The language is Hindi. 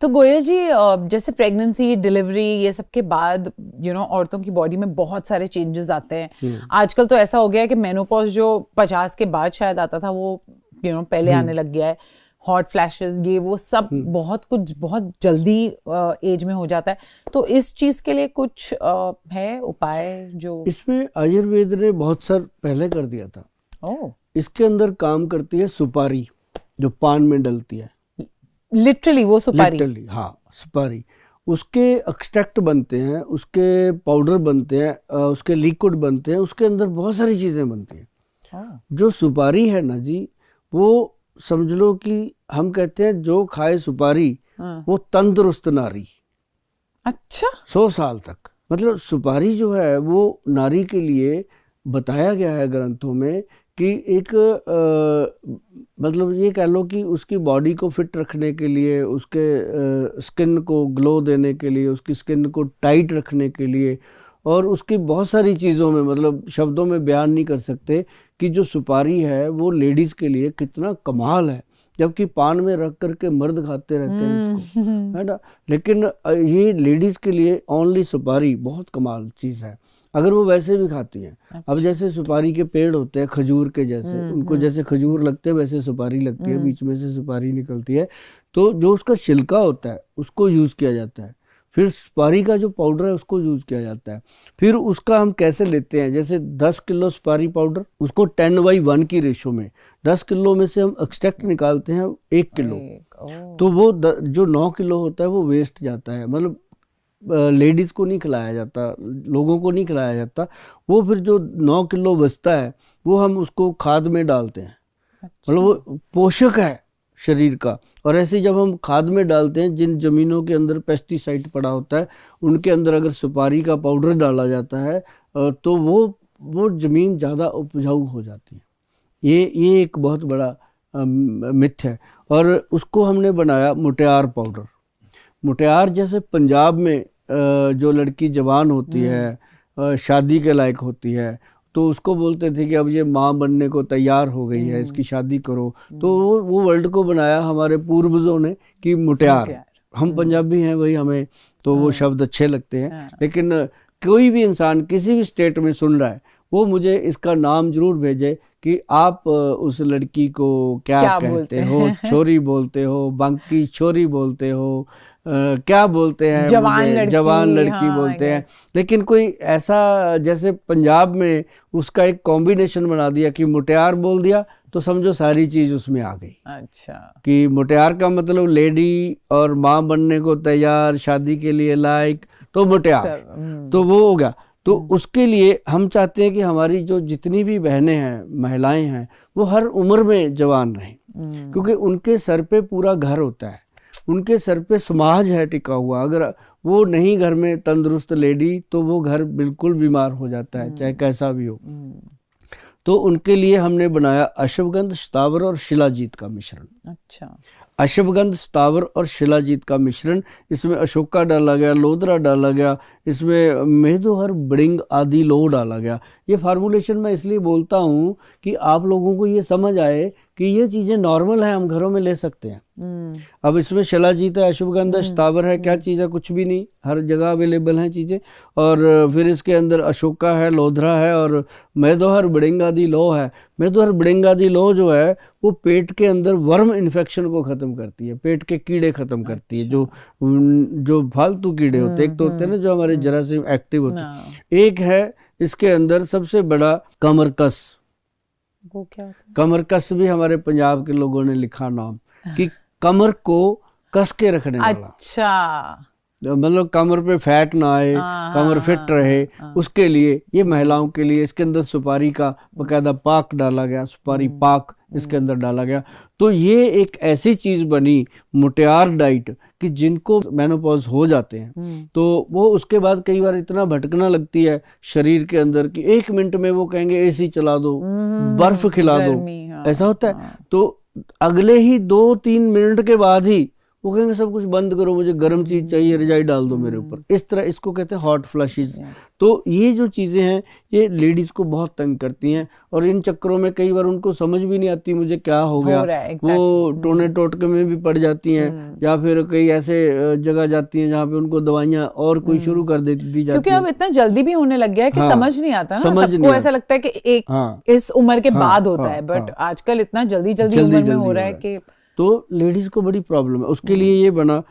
तो गोयल जी, जैसे प्रेगनेंसी, डिलीवरी, ये सब के बाद औरतों की बॉडी में बहुत सारे चेंजेस आते हैं। आजकल तो ऐसा हो गया है कि मेनोपॉज जो 50 के बाद शायद आता था, वो पहले आने लग गया है। हॉट फ्लैशेस, ये वो सब बहुत कुछ बहुत जल्दी एज में हो जाता है। तो इस चीज के लिए कुछ है उपाय? जो इसमें आयुर्वेद ने बहुत साल पहले कर दिया था। इसके अंदर काम करती है सुपारी, जो पान में डलती है। लिटरली वो सुपारी? लिटरली, हाँ, सुपारी। उसके एक्सट्रैक्ट बनते हैं, उसके पाउडर बनते हैं, उसके लिक्विड बनते हैं, उसके अंदर बहुत सारी चीजें बनती हैं। जो सुपारी है ना जी, वो समझ लो कि हम कहते हैं जो खाए सुपारी वो तंदुरुस्त नारी। अच्छा। 100 साल तक। मतलब सुपारी जो है वो नारी के लिए बताया गया है ग्रंथों में कि एक मतलब ये कह लो कि उसकी बॉडी को फिट रखने के लिए, उसके स्किन को ग्लो देने के लिए, उसकी स्किन को टाइट रखने के लिए, और उसकी बहुत सारी चीज़ों में, मतलब शब्दों में बयान नहीं कर सकते कि जो सुपारी है वो लेडीज़ के लिए कितना कमाल है। जबकि पान में रख करके मर्द खाते रहते हैं इसको, है ना। लेकिन ये लेडीज़ के लिए ओनली सुपारी बहुत कमाल चीज़ है, अगर वो वैसे भी खाती हैं। अच्छा। अब जैसे सुपारी के पेड़ होते हैं खजूर के जैसे, उनको जैसे खजूर लगते हैं वैसे सुपारी लगती है, बीच में से सुपारी निकलती है। तो जो उसका छिलका होता है उसको यूज़ किया जाता है, फिर सुपारी का जो पाउडर है उसको यूज़ किया जाता है। फिर उसका हम कैसे लेते हैं, जैसे 10 किलो सुपारी पाउडर, उसको 10:1 की रेशो में 10 किलो में से हम एक्सट्रैक्ट निकालते हैं 1 किलो। तो वो जो 9 किलो होता है वो वेस्ट जाता है, मतलब लेडीज़ को नहीं खिलाया जाता, लोगों को नहीं खिलाया जाता। वो फिर जो 9 किलो बचता है वो हम उसको खाद में डालते हैं। अच्छा। मतलब वो पोषक है शरीर का। और ऐसे जब हम खाद में डालते हैं, जिन ज़मीनों के अंदर पेस्टिसाइड पड़ा होता है उनके अंदर अगर सुपारी का पाउडर डाला जाता है तो वो ज़मीन ज़्यादा उपजाऊ हो जाती है। ये एक बहुत बड़ा मिथ है। और उसको हमने बनाया मुटियार पाउडर। मुटियार जैसे पंजाब में जो लड़की जवान होती है, शादी के लायक होती है, तो उसको बोलते थे कि अब ये माँ बनने को तैयार हो गई है, इसकी शादी करो। तो वो वर्ल्ड को बनाया हमारे पूर्वजों ने कि मुटियार। हम पंजाबी हैं भाई, हमें तो वो शब्द अच्छे लगते हैं। लेकिन कोई भी इंसान किसी भी स्टेट में सुन रहा है वो मुझे इसका नाम जरूर भेजे कि आप उस लड़की को क्या कहते हो। छोरी बोलते हो, बांकी छोरी बोलते हो, क्या बोलते हैं, जवान लड़की बोलते हैं। लेकिन कोई ऐसा, जैसे पंजाब में उसका एक कॉम्बिनेशन बना दिया कि मुटियार बोल दिया तो समझो सारी चीज उसमें आ गई। अच्छा। कि मुटियार का मतलब लेडी और माँ बनने को तैयार, शादी के लिए लायक, तो मुटियार, तो वो हो गया। तो उसके लिए हम चाहते हैं कि हमारी जो जितनी भी बहनें हैं, महिलाएं हैं, वो हर उम्र में जवान रहें, क्योंकि उनके सर पे पूरा घर होता है, उनके सर पे समाज है टिका हुआ। अगर वो नहीं घर में तंदुरुस्त लेडी तो वो घर बिल्कुल बीमार हो जाता है, चाहे कैसा भी हो। तो उनके लिए हमने बनाया अश्वगंध, शतावर और शिलाजीत का मिश्रण। अच्छा। अश्वगंध, शतावर और शिलाजीत का मिश्रण, इसमें अशोका डाला गया, लोदरा डाला गया, इसमें मेहदोहर, बड़िंग आदि लो डाला गया। ये फार्मूलेशन मैं इसलिए बोलता हूँ कि आप लोगों को ये समझ आए कि ये चीज़ें नॉर्मल हैं, हम घरों में ले सकते हैं। अब इसमें शिलाजीत है, अश्वगंध है, शतावर है, क्या चीज़ है, कुछ भी नहीं, हर जगह अवेलेबल हैं चीज़ें। और फिर इसके अंदर अशोका है, लोधरा है और मेहदोहर, बड़िंग आदि लो है। मेहदोहर, बड़िंग आदि लो जो है वो पेट के अंदर वर्म इन्फेक्शन को ख़त्म करती है, पेट के कीड़े ख़त्म करती है। जो फालतू कीड़े होते हैं, एक तो होते हैं ना जो हमारे जरासीम एक्टिव होते हैं, एक है इसके अंदर सबसे बड़ा कमरकस। वो क्या होता है? कमरकस भी हमारे पंजाब के लोगों ने लिखा नाम, कि कमर को कस के रखने वाला। अच्छा। मतलब कमर पे फैट ना आए, कमर फिट रहे, उसके लिए ये महिलाओं के लिए इसके अंदर सुपारी का बकायदा पाक डाला गया, सुपारी पाक इसके अंदर डाला गया। तो ये एक ऐसी चीज बनी मुटियार डाइट कि जिनको मेनोपॉज हो जाते हैं तो वो उसके बाद कई बार इतना भटकना लगती है शरीर के अंदर कि 1 मिनट में वो कहेंगे एसी चला दो, बर्फ खिला दो, ऐसा होता है। तो अगले ही 2-3 मिनट के बाद ही वो कहेंगे सब कुछ बंद करो, मुझे गर्म चीज चाहिए, रजाई डाल दो मेरे ऊपर। इस तरह इसको कहते हैं हॉट फ्लशेस। तो ये जो चीजें हैं ये लेडीज को बहुत तंग करती हैं, और इन चक्करों में कई बार उनको समझ भी नहीं आती मुझे क्या हो गया, वो टोने टोटके में भी पड़ जाती हैं, या फिर कई ऐसे जगह जाती हैं जहाँ पे उनको दवाइयाँ और कोई शुरू कर दी जाती है, क्योंकि अब इतना जल्दी भी होने लग गया है कि समझ नहीं आता ना, सबको ऐसा लगता है कि एक इस उम्र के बाद होता है, बट आजकल इतना जल्दी उम्र में हो रहा है कि तो लेडीज को बड़ी प्रॉब्लम है। उसके लिए ये बना